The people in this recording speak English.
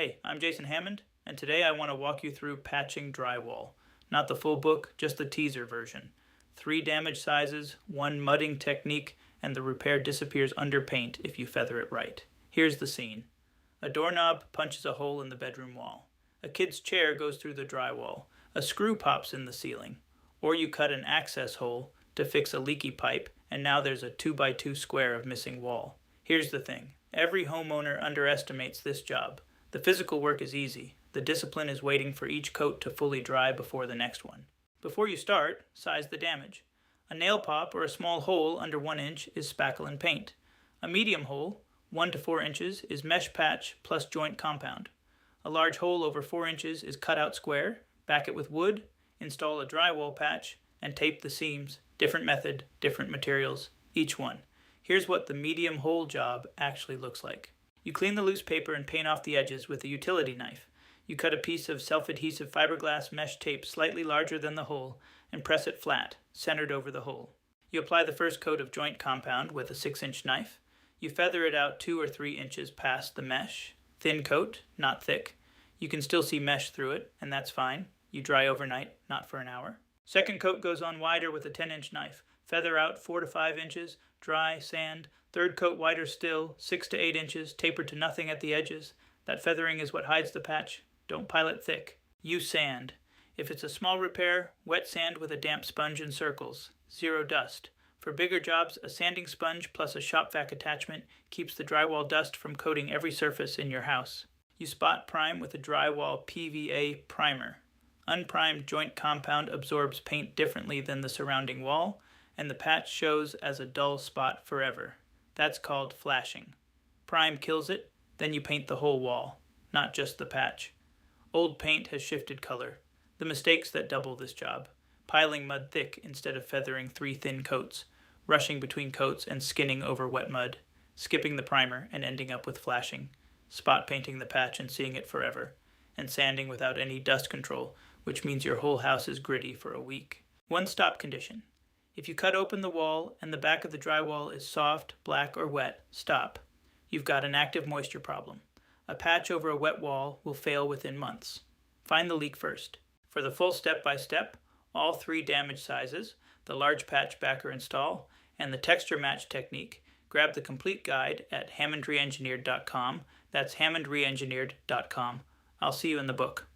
Hey, I'm Jason Hammond, and today I want to walk you through patching drywall. Not the full book, just the teaser version. 3 damage sizes, 1 mudding technique, and the repair disappears under paint if you feather it right. Here's the scene. A doorknob punches a hole in the bedroom wall. A kid's chair goes through the drywall. A screw pops in the ceiling. Or you cut an access hole to fix a leaky pipe, and now there's a 2x2 square of missing wall. Here's the thing. Every homeowner underestimates this job. The physical work is easy. The discipline is waiting for each coat to fully dry before the next one. Before you start, size the damage. A nail pop or a small hole under 1 inch is spackle and paint. A medium hole, 1 to 4 inches, is mesh patch plus joint compound. A large hole over 4 inches is cut out square, back it with wood, install a drywall patch, and tape the seams. Different method, different materials, each one. Here's what the medium hole job actually looks like. You clean the loose paper and paint off the edges with a utility knife. You cut a piece of self-adhesive fiberglass mesh tape slightly larger than the hole and press it flat, centered over the hole. You apply the first coat of joint compound with a 6-inch knife. You feather it out 2 or 3 inches past the mesh. Thin coat, not thick. You can still see mesh through it, and that's fine. You dry overnight, not for an hour. Second coat goes on wider with a 10-inch knife. Feather out 4 to 5 inches, dry, sand. Third coat wider still, 6 to 8 inches, tapered to nothing at the edges. That feathering is what hides the patch. Don't pile it thick. Use sand. If it's a small repair, wet sand with a damp sponge in circles. 0 dust. For bigger jobs, a sanding sponge plus a shop vac attachment keeps the drywall dust from coating every surface in your house. You spot prime with a drywall PVA primer. Unprimed joint compound absorbs paint differently than the surrounding wall, and the patch shows as a dull spot forever. That's called flashing. Prime kills it, then you paint the whole wall, not just the patch. Old paint has shifted color. The mistakes that double this job. Piling mud thick instead of feathering 3 thin coats, rushing between coats and skinning over wet mud, skipping the primer and ending up with flashing, spot painting the patch and seeing it forever, and sanding without any dust control, which means your whole house is gritty for a week. One stop condition. If you cut open the wall and the back of the drywall is soft, black, or wet, stop. You've got an active moisture problem. A patch over a wet wall will fail within months. Find the leak first. For the full step-by-step, all 3 damage sizes, the large patch backer install, and the texture match technique, grab the complete guide at hammondreengineered.com. That's hammondreengineered.com. I'll see you in the book.